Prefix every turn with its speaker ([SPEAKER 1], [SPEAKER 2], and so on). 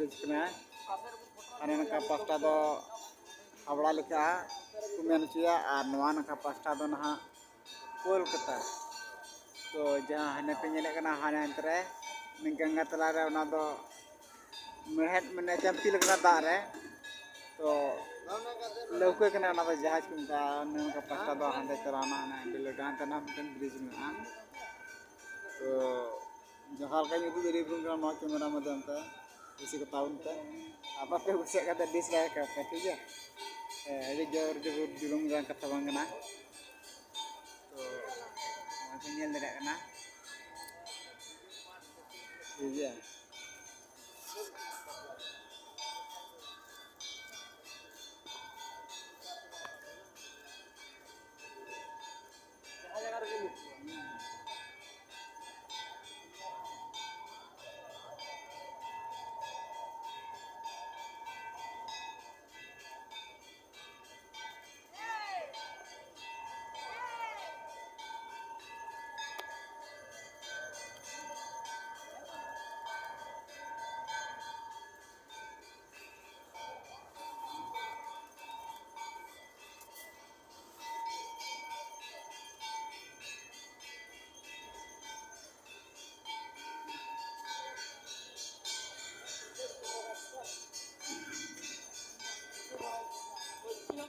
[SPEAKER 1] Bridge कना अने नका पास्टा दो हावड़ा लेका को मेन चिया और नवा नका पास्टा दो नहा कोलकाता तो जहाँ हने पे नेले कना हाने अंतरे गंगा तला रे ओना दो मेहट मने चंपी लगना दाग रे तो लौके कना ओना दो जहाज को मता नका पास्टा दो हांडे चलाना हाने बिलडान तना मिटन ब्रिज में तो जहाँ का युद्ध दे रही है कैमरा माध्यम से इसी को ताउन पे आप पे उसे का डिस लाइक करते ठीक है अरे जोर जो जुलूम जान कथा बांगना तो मैं नेल दे रहा ना ठीक है।